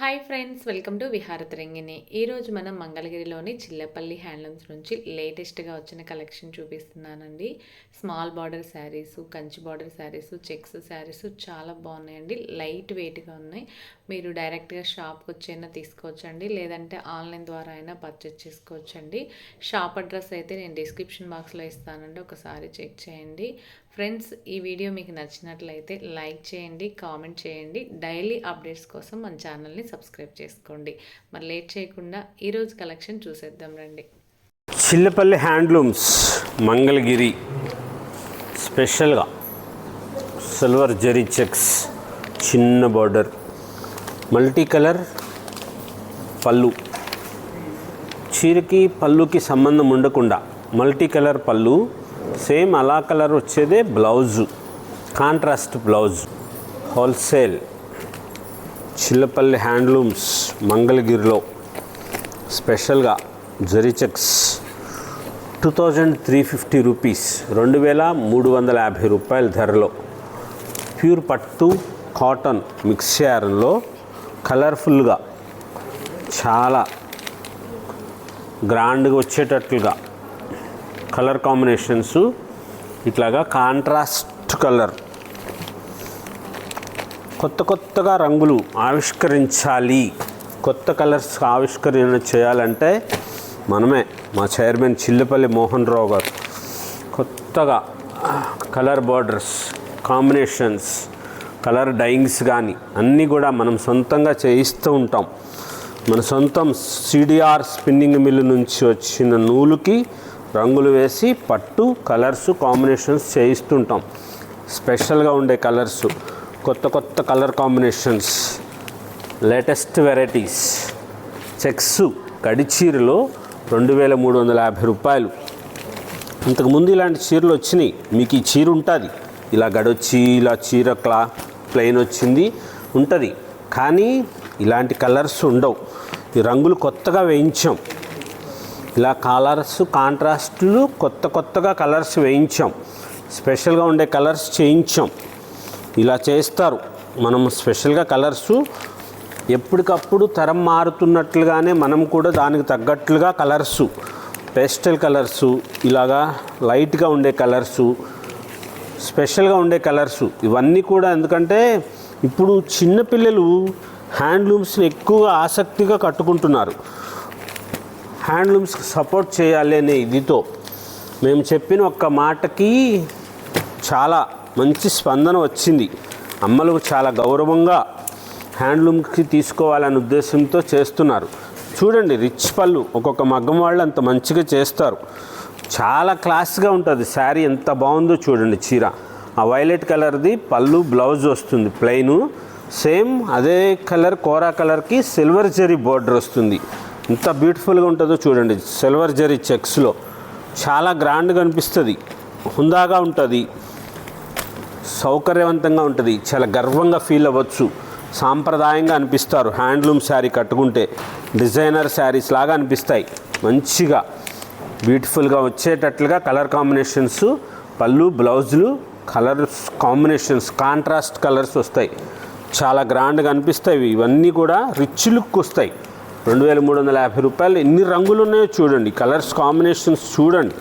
Hi friends, welcome to Viharatarangini. ఈరోజు మనం మంగళగిరిలోని చిల్లపల్లి హ్యాండ్లూమ్స్ నుంచి లేటెస్ట్గా వచ్చిన కలెక్షన్ చూపిస్తున్నానండి. Small border saris, Kanchi border saris, checks saris చాలా బాగున్నాయండి. లైట్ వెయిట్గా ఉన్నాయి. మీరు డైరెక్ట్గా షాప్కి వచ్చైనా తీసుకోవచ్చండి, లేదంటే ఆన్లైన్ ద్వారా అయినా పర్చేస్ చేసుకోవచ్చండి. షాప్ అడ్రస్ అయితే నేను డిస్క్రిప్షన్ బాక్స్లో ఇస్తానండి, ఒకసారి చెక్ చేయండి. ఫ్రెండ్స్, ఈ వీడియో మీకు నచ్చినట్లయితే లైక్ చేయండి, కామెంట్ చేయండి. డైలీ అప్డేట్స్ కోసం మన ఛానల్ని సబ్స్క్రైబ్ చేసుకోండి. మరి లేట్ చేయకుండా ఈరోజు కలెక్షన్ చూసేద్దాం రండి. చిల్లపల్లి హ్యాండ్లూమ్స్ మంగళగిరి స్పెషల్గా సిల్వర్ జరీ చెక్స్, చిన్న బార్డర్, మల్టీ కలర్ పళ్ళు. చీరకి పళ్ళుకి సంబంధం ఉండకుండా మల్టీ కలర్ పళ్ళు, సేమ్ అలా కలర్ వచ్చేదే blouse, contrast blouse. Wholesale Chillapalli handlooms మంగళగిరిలో స్పెషల్గా జరీ చెక్స్ 2350 రూపీస్, 2350 రూపాయల ధరలో ప్యూర్ పట్టు కాటన్ మిక్స్ యారన్లో కలర్ఫుల్గా చాలా గ్రాండ్గా వచ్చేటట్లుగా కలర్ కాంబినేషన్స్, ఇట్లాగా కాంట్రాస్ట్ కలర్. కొత్తగా రంగులు ఆవిష్కరించాలి, కొత్త కలర్స్ ఆవిష్కరణ చేయాలంటే మనమే, మా చైర్మన్ చిల్లపల్లి మోహన్ రావు గారు కొత్తగా colour borders, combinations, colour dyeings కానీ అన్నీ కూడా మనం సొంతంగా చేయిస్తూ ఉంటాం. మన సొంతం సిడిఆర్ స్పిన్నింగ్ మిల్లు నుంచి వచ్చిన నూలుకి రంగులు వేసి పట్టు కలర్స్ కాంబినేషన్స్ చేయిస్తుంటాం. స్పెషల్గా ఉండే కలర్స్, కొత్త colour combinations, latest varieties. Checks కడిచీరలో 2350 రూపాయలు. ఇంతకుముందు ఇలాంటి చీరలు వచ్చినాయి. మీకు ఈ చీర ఉంటుంది, ఇలా గడొచ్చి ఇలా చీర ప్లెయిన్ వచ్చింది ఉంటుంది, కానీ ఇలాంటి కలర్స్ ఉండవు. ఈ రంగులు కొత్తగా వేయించాం. ఇలా కలర్స్ కాంట్రాస్ట్లు కొత్తగా కలర్స్ వేయించాం. స్పెషల్గా ఉండే కలర్స్ చేయించాం. ఇలా చేస్తారు. మనం స్పెషల్గా కలర్సు ఎప్పటికప్పుడు తరం మారుతున్నట్లుగానే మనం కూడా దానికి తగ్గట్లుగా కలర్సు, పేస్టల్ కలర్సు, ఇలాగా లైట్గా ఉండే కలర్సు, స్పెషల్గా ఉండే కలర్సు, ఇవన్నీ కూడా. ఎందుకంటే ఇప్పుడు చిన్నపిల్లలు హ్యాండ్లూమ్స్ని ఎక్కువగా ఆసక్తిగా కట్టుకుంటున్నారు. హ్యాండ్లూమ్స్కి సపోర్ట్ చేయాలి అనే ఇదితో మేము చెప్పిన ఒక్క మాటకి చాలా మంచి స్పందన వచ్చింది. అమ్మలు చాలా గౌరవంగా హ్యాండ్లూమ్కి తీసుకోవాలనే ఉద్దేశంతో చేస్తున్నారు. చూడండి, రిచ్ పళ్ళు, ఒక్కొక్క మగ్గం వాళ్ళు అంత మంచిగా చేస్తారు. చాలా క్లాస్గా ఉంటుంది శారీ. ఎంత బాగుందో చూడండి చీర. ఆ వైలెట్ కలర్ది పళ్ళు, బ్లౌజ్ వస్తుంది ప్లెయిను. సేమ్ అదే కలర్ కోరా కలర్కి సిల్వర్ జరీ బోర్డర్ వస్తుంది. ఎంత బ్యూటిఫుల్గా ఉంటుందో చూడండి. సిల్వర్ జరీ చెక్స్లో చాలా గ్రాండ్గా అనిపిస్తుంది, హుందాగా ఉంటుంది, సౌకర్యవంతంగా ఉంటుంది. చాలా గర్వంగా ఫీల్ అవ్వచ్చు, సాంప్రదాయంగా అనిపిస్తారు. హ్యాండ్లూమ్ శారీ కట్టుకుంటే డిజైనర్ శారీస్ లాగా అనిపిస్తాయి. మంచిగా బ్యూటిఫుల్గా వచ్చేటట్లుగా కలర్ కాంబినేషన్స్, పళ్ళు బ్లౌజులు, కలర్ కాంబినేషన్స్, కాంట్రాస్ట్ కలర్స్ వస్తాయి. చాలా గ్రాండ్గా అనిపిస్తాయి. ఇవన్నీ కూడా రిచ్ లుక్ వస్తాయి. 2350 రూపాయలు. ఎన్ని రంగులు ఉన్నాయో చూడండి, కలర్స్ కాంబినేషన్స్ చూడండి.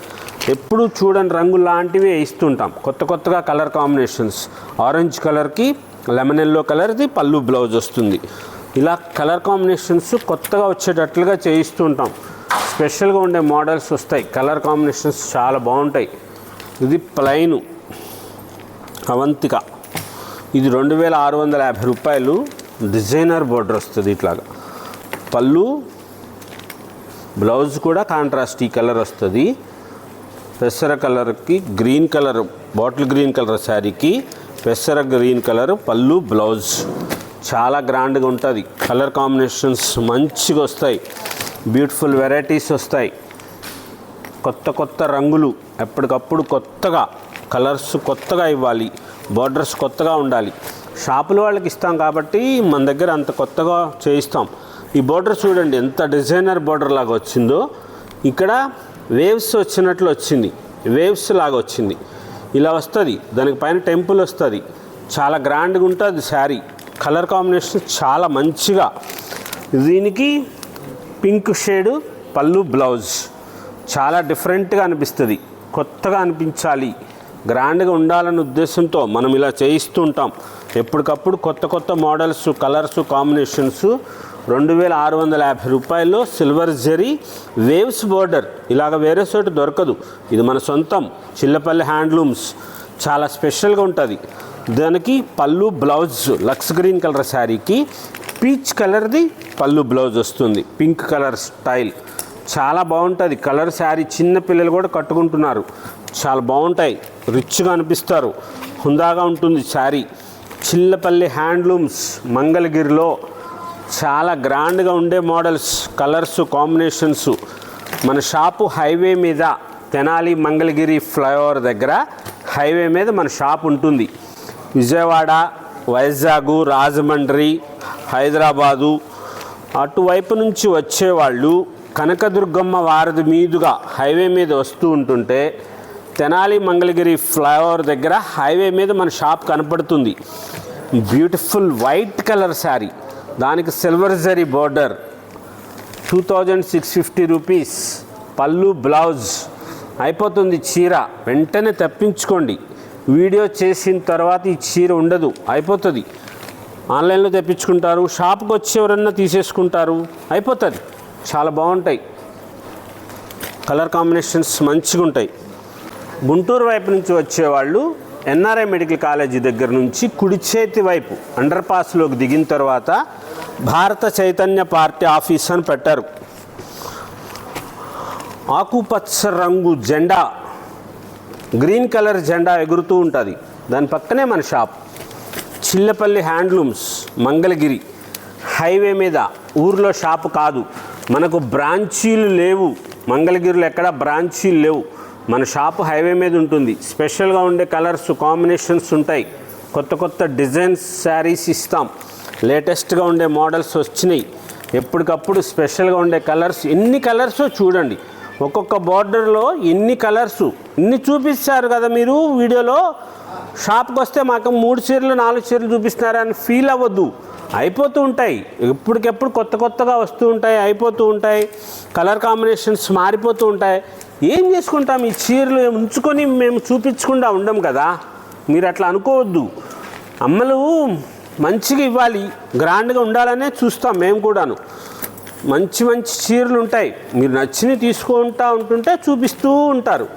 ఎప్పుడు చూడండి రంగులు లాంటివి ఇస్తుంటాం. కొత్తగా కలర్ కాంబినేషన్స్. ఆరెంజ్ కలర్కి లెమన్ ఎల్లో కలర్ది పళ్ళు బ్లౌజ్ వస్తుంది. ఇలా కలర్ కాంబినేషన్స్ కొత్తగా వచ్చేటట్లుగా చేయిస్తుంటాం. స్పెషల్గా ఉండే మోడల్స్ వస్తాయి. కలర్ కాంబినేషన్స్ చాలా బాగుంటాయి. ఇది ప్లెయిన్ అవంతిక, ఇది 2650 రూపాయలు. డిజైనర్ బోర్డర్ వస్తుంది ఇట్లాగా. పళ్ళు బ్లౌజ్ కూడా కాంట్రాస్ట్ ఈ కలర్ వస్తుంది. పెసర కలర్కి green colour, bottle green colour శారీకి పెసర గ్రీన్ కలర్ పళ్ళు బ్లౌజ్. చాలా గ్రాండ్గా ఉంటుంది. కలర్ కాంబినేషన్స్ మంచిగా వస్తాయి. బ్యూటిఫుల్ వెరైటీస్ వస్తాయి. కొత్త రంగులు, ఎప్పటికప్పుడు కొత్తగా కలర్స్ కొత్తగా ఇవ్వాలి, బార్డర్స్ కొత్తగా ఉండాలి. షాపుల వాళ్ళకి ఇస్తాం కాబట్టి మన దగ్గర అంత కొత్తగా చేయిస్తాం. ఈ బోర్డర్ చూడండి ఎంత డిజైనర్ బోర్డర్ లాగా వచ్చిందో. ఇక్కడ వేవ్స్ వచ్చినట్లు వచ్చింది, వేవ్స్ లాగా వచ్చింది. ఇలా వస్తుంది, దానికి పైన టెంపుల్ వస్తుంది. చాలా గ్రాండ్గా ఉంటుంది శారీ. కలర్ కాంబినేషన్ చాలా మంచిగా దీనికి పింక్ షేడు పళ్ళు బ్లౌజ్ చాలా డిఫరెంట్గా అనిపిస్తుంది, కొత్తగా అనిపించాలి, గ్రాండ్గా ఉండాలనే ఉద్దేశంతో మనం ఇలా చేయిస్తూ ఉంటాం. ఎప్పటికప్పుడు కొత్త కొత్త మోడల్స్, కలర్స్, కాంబినేషన్స్ 2650 రూపాయల్లో సిల్వర్ జరీ వేవ్స్ బోర్డర్. ఇలాగ వేరే చోట దొరకదు, ఇది మన సొంతం చిల్లపల్లి హ్యాండ్లూమ్స్. చాలా స్పెషల్గా ఉంటుంది. దానికి పళ్ళు బ్లౌజ్ లక్స్ గ్రీన్ కలర్ శారీకి పీచ్ కలర్ది పళ్ళు బ్లౌజ్ వస్తుంది, పింక్ కలర్ స్టైల్. చాలా బాగుంటుంది కలర్ శారీ. చిన్న పిల్లలు కూడా కట్టుకుంటున్నారు, చాలా బాగుంటాయి, రిచ్గా అనిపిస్తారు, హుందాగా ఉంటుంది శారీ. చిల్లపల్లి హ్యాండ్లూమ్స్ మంగళగిరిలో చాలా గ్రాండ్గా ఉండే మోడల్స్, కలర్స్, కాంబినేషన్స్. మన షాపు హైవే మీద తెనాలి మంగళగిరి ఫ్లైఓవర్ దగ్గర హైవే మీద మన షాప్ ఉంటుంది. విజయవాడ, వైజాగ్, రాజమండ్రి, హైదరాబాదు అటువైపు నుంచి వచ్చేవాళ్ళు కనకదుర్గమ్మ వారధి మీదుగా హైవే మీద వస్తూ ఉంటుంటే తెనాలి మంగళగిరి ఫ్లైఓవర్ దగ్గర హైవే మీద మన షాప్ కనపడుతుంది. బ్యూటిఫుల్ వైట్ కలర్ శారీ, దానికి సిల్వర్ జరీ బోర్డర్, 2650 రూపీస్. పళ్ళు బ్లౌజ్ అయిపోతుంది చీర. వెంటనే తెప్పించుకోండి, వీడియో చేసిన తర్వాత ఈ చీర ఉండదు, అయిపోతుంది. ఆన్లైన్లో తెప్పించుకుంటారు, షాప్కి వచ్చి ఎవరన్నా తీసేసుకుంటారు, అయిపోతుంది. చాలా బాగుంటాయి, కలర్ కాంబినేషన్స్ మంచిగా ఉంటాయి. గుంటూరు వైపు నుంచి వచ్చేవాళ్ళు ఎన్ఆర్ఐ మెడికల్ కాలేజీ దగ్గర నుంచి కుడి చేతి వైపు అండర్ పాస్లోకి దిగిన తర్వాత భారత చైతన్య పార్టీ ఆఫీస్ అని పెట్టారు. ఆకుపచ్చ రంగు జెండా, గ్రీన్ కలర్ జెండా ఎగురుతూ ఉంటుంది, దాని పక్కనే మన shop Chillapalli handlooms Mangalagiri highway మీద. ఊర్లో షాపు కాదు, మనకు బ్రాంచీలు లేవు, మంగళగిరిలో ఎక్కడ బ్రాంచీలు లేవు. మన షాపు హైవే మీద ఉంటుంది. స్పెషల్గా ఉండే కలర్స్, కాంబినేషన్స్ ఉంటాయి. కొత్త కొత్త డిజైన్స్ శారీస్ ఇస్తాం. లేటెస్ట్గా ఉండే మోడల్స్ వచ్చినాయి. ఎప్పటికప్పుడు స్పెషల్గా ఉండే కలర్స్, ఎన్ని కలర్సో చూడండి. ఒక్కొక్క బార్డర్లో ఎన్ని కలర్సు, ఇన్ని చూపిస్తారు కదా మీరు వీడియోలో. షాప్కి వస్తే మాకు 3 చీరలు 4 చీరలు చూపిస్తున్నారని ఫీల్ అవ్వద్దు, అయిపోతూ ఉంటాయి. ఎప్పటికెప్పుడు కొత్త కొత్తగా వస్తూ ఉంటాయి, అయిపోతూ ఉంటాయి. కలర్ కాంబినేషన్స్ మారిపోతూ ఉంటాయి. ఏం చేసుకుంటాం, ఈ చీరలు ఉంచుకొని మేము చూపించకుండా ఉండం కదా, మీరు అట్లా అనుకోవద్దు. అమ్మలు మంచిగా ఇవ్వాలి, గ్రాండ్గా ఉండాలనే చూస్తాం మేము కూడాను. మంచి మంచి చీరలు ఉంటాయి, మీరు నచ్చినవి తీసుకుంటూ ఉంటుంటే చూపిస్తూ ఉంటారు.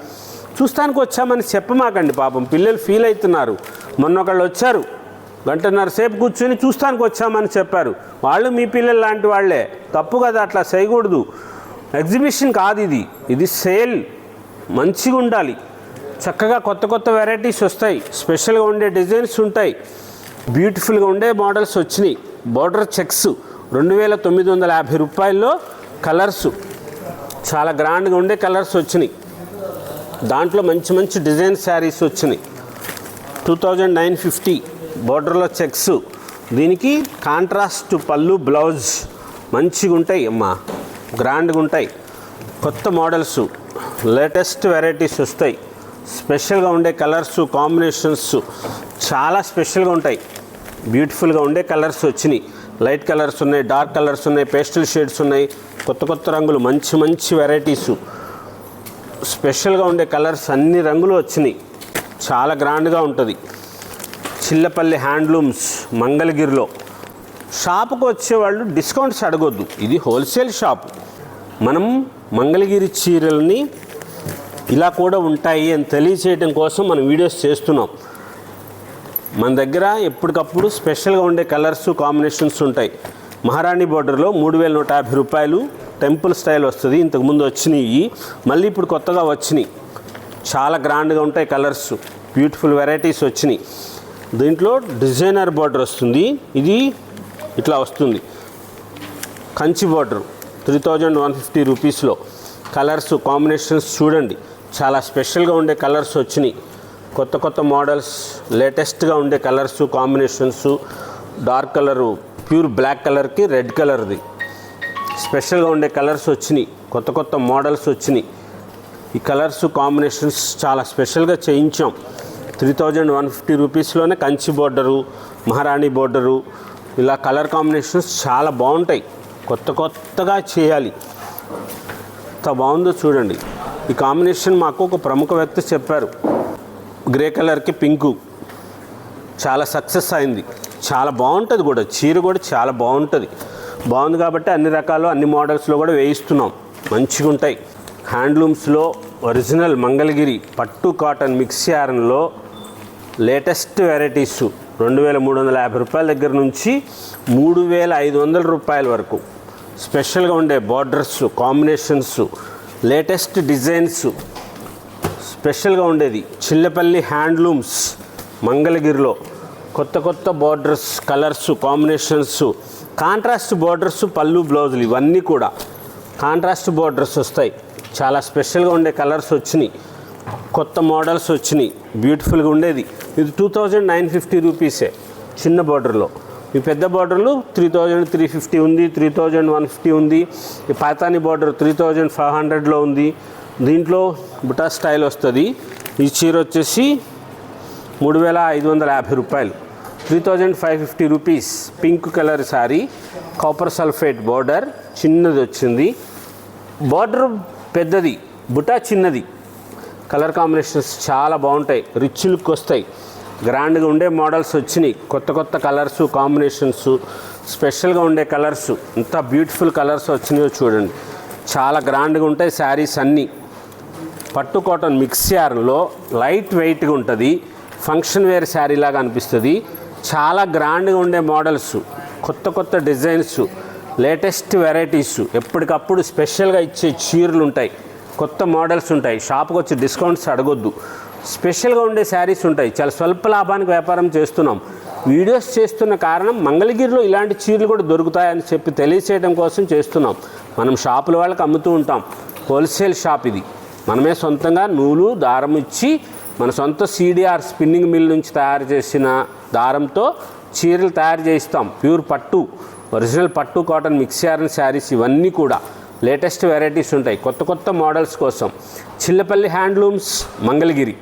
చూస్తానికి వచ్చామని చెప్పమాకండి, పాపం పిల్లలు ఫీల్ అవుతున్నారు. మొన్న ఒకళ్ళు వచ్చారు, 1.5 గంట సేపు కూర్చొని చూస్తానికి వచ్చామని చెప్పారు. వాళ్ళు మీ పిల్లలు లాంటి వాళ్ళే, తప్పు కదా, అట్లా చేయకూడదు. ఎగ్జిబిషన్ కాదు ఇది, ఇది సేల్. మంచిగా ఉండాలి, చక్కగా కొత్త కొత్త వెరైటీస్ వస్తాయి, స్పెషల్గా ఉండే డిజైన్స్ ఉంటాయి, బ్యూటిఫుల్గా ఉండే మోడల్స్ వచ్చినాయి. బోర్డర్ చెక్స్ 2950 రూపాయల్లో కలర్సు, చాలా గ్రాండ్గా ఉండే కలర్స్ వచ్చినాయి. దాంట్లో మంచి మంచి డిజైన్ శారీస్ వచ్చినాయి. 2950 బోర్డర్లో చెక్స్. దీనికి కాంట్రాస్ట్ పళ్ళు బ్లౌజ్ మంచిగా ఉంటాయి అమ్మా, గ్రాండ్గా ఉంటాయి. కొత్త మోడల్స్, లేటెస్ట్ వెరైటీస్ వస్తాయి. స్పెషల్గా ఉండే కలర్స్, కాంబినేషన్స్ చాలా స్పెషల్గా ఉంటాయి. బ్యూటిఫుల్గా ఉండే కలర్స్ వచ్చినాయి. లైట్ కలర్స్ ఉన్నాయి, డార్క్ కలర్స్ ఉన్నాయి, పేస్టల్ షేడ్స్ ఉన్నాయి, కొత్త కొత్త రంగులు, మంచి మంచి వెరైటీసు, స్పెషల్గా ఉండే కలర్స్, అన్ని రంగులు వచ్చినాయి. చాలా గ్రాండ్గా ఉంటుంది. చిల్లపల్లి హ్యాండ్లూమ్స్ మంగళగిరిలో. షాపుకు వచ్చేవాళ్ళు డిస్కౌంట్స్ అడగొద్దు, ఇది హోల్సేల్ షాప్. మనం మంగళగిరి చీరల్ని ఇలా కూడా ఉంటాయి అని తెలియచేయడం కోసం మనం వీడియోస్ చేస్తున్నాం. మన దగ్గర ఎప్పటికప్పుడు స్పెషల్గా ఉండే కలర్స్, కాంబినేషన్స్ ఉంటాయి. మహారాణి బోర్డర్లో 3150 రూపాయలు టెంపుల్ స్టైల్ వస్తుంది. ఇంతకుముందు వచ్చినాయి, మళ్ళీ ఇప్పుడు కొత్తగా వచ్చినాయి. చాలా గ్రాండ్గా ఉంటాయి కలర్స్, బ్యూటిఫుల్ వెరైటీస్ వచ్చినాయి. దీంట్లో డిజైనర్ బోర్డర్ వస్తుంది, ఇది ఇట్లా వస్తుంది. కంచి బోర్డర్ 3150 రూపీస్లో. కలర్స్, కాంబినేషన్స్ చూడండి, చాలా స్పెషల్గా ఉండే కలర్స్ వచ్చినాయి. కొత్త కొత్త మోడల్స్, లేటెస్ట్గా ఉండే colours, combinations. Dark colour, pure black కలర్కి రెడ్ కలర్ది స్పెషల్గా ఉండే కలర్స్ వచ్చినాయి. కొత్త కొత్త మోడల్స్ వచ్చినాయి. ఈ కలర్స్, కాంబినేషన్స్ చాలా స్పెషల్గా చేయించాం. 3150 రూపీస్లోనే కంచి బోర్డరు, మహారాణి బోర్డరు, ఇలా కలర్ కాంబినేషన్స్ చాలా బాగుంటాయి. కొత్తగా చేయాలి. ఎంత బాగుందో చూడండి. ఈ కాంబినేషన్ మాకు ఒక ప్రముఖ వ్యక్తి చెప్పారు. గ్రే కలర్కి పింకు చాలా సక్సెస్ అయింది. చాలా బాగుంటుంది కూడా, చీర కూడా చాలా బాగుంటుంది. బాగుంది కాబట్టి అన్ని రకాలు అన్ని మోడల్స్లో కూడా వేయిస్తున్నాం. మంచిగా ఉంటాయి. హ్యాండ్లూమ్స్లో ఒరిజినల్ మంగళగిరి పట్టు కాటన్ మిక్స్ యారన్లో లేటెస్ట్ వెరైటీస్ 2350 రూపాయల దగ్గర నుంచి 3500 రూపాయల వరకు స్పెషల్గా ఉండే బార్డర్స్, కాంబినేషన్స్, లేటెస్ట్ డిజైన్స్ స్పెషల్గా ఉండేది. చిల్లపల్లి హ్యాండ్లూమ్స్ మంగళగిరిలో కొత్త borders, colours, combinations, contrast borders, పళ్ళు బ్లౌజులు ఇవన్నీ కూడా కాంట్రాస్ట్ బార్డర్స్ వస్తాయి. చాలా స్పెషల్గా ఉండే కలర్స్ వచ్చినాయి, కొత్త మోడల్స్ వచ్చినాయి, బ్యూటిఫుల్గా ఉండేది. ఇది 2950 రూపీసే చిన్న బార్డర్లో. ఈ పెద్ద బార్డర్లు 3350 ఉంది, 3150 ఉంది. ఈ పాతాని బార్డర్ 3500లో ఉంది. దీంట్లో బుటా స్టైల్ వస్తుంది. ఈ చీర వచ్చేసి 3550 రూపాయలు, 3550 rupees. Pink colour sari, copper sulphate border, చిన్నది వచ్చింది. బార్డర్ పెద్దది, బుటా చిన్నది. కలర్ కాంబినేషన్స్ చాలా బాగుంటాయి, రిచ్ లుక్ వస్తాయి. గ్రాండ్గా ఉండే మోడల్స్ వచ్చినాయి. కొత్త కలర్స్, కాంబినేషన్స్, స్పెషల్గా ఉండే కలర్స్, ఎంత బ్యూటిఫుల్ కలర్స్ వచ్చినాయో చూడండి. చాలా గ్రాండ్గా ఉంటాయి శారీస్ అన్నీ. పట్టు కాటన్ మిక్స్ యార్న్లో లైట్ వెయిట్గా ఉంటుంది. ఫంక్షన్ వేర్ శారీ లాగా అనిపిస్తుంది. చాలా గ్రాండ్గా ఉండే మోడల్స్, కొత్త డిజైన్స్, లేటెస్ట్ వెరైటీస్, ఎప్పటికప్పుడు స్పెషల్గా ఇచ్చే చీరలు ఉంటాయి. కొత్త మోడల్స్ ఉంటాయి. షాప్కి వచ్చి డిస్కౌంట్స్ అడగొద్దు. స్పెషల్గా ఉండే శారీస్ ఉంటాయి. చాలా స్వల్ప లాభానికి వ్యాపారం చేస్తున్నాం. వీడియోస్ చేస్తున్న కారణం మంగళగిరిలో ఇలాంటి చీరలు కూడా దొరుకుతాయని చెప్పి తెలియచేయడం కోసం చేస్తున్నాం. మనం షాపుల వాళ్ళకి అమ్ముతూ ఉంటాం. హోల్సేల్ షాప్ ఇది. మనమే సొంతంగా నూలు, దారం ఇచ్చి మన సొంత సిడిఆర్ స్పిన్నింగ్ మిల్ నుంచి తయారు చేసిన దారంతో చీరలు తయారు చేయిస్తాం. ప్యూర్ పట్టు, ఒరిజినల్ పట్టు కాటన్ మిక్స్ యార్న్ శారీస్ ఇవన్నీ కూడా లేటెస్ట్ వెరైటీస్ ఉంటాయి. కొత్త మోడల్స్ కోసం చిల్లపల్లి హ్యాండ్లూమ్స్ మంగళగిరి.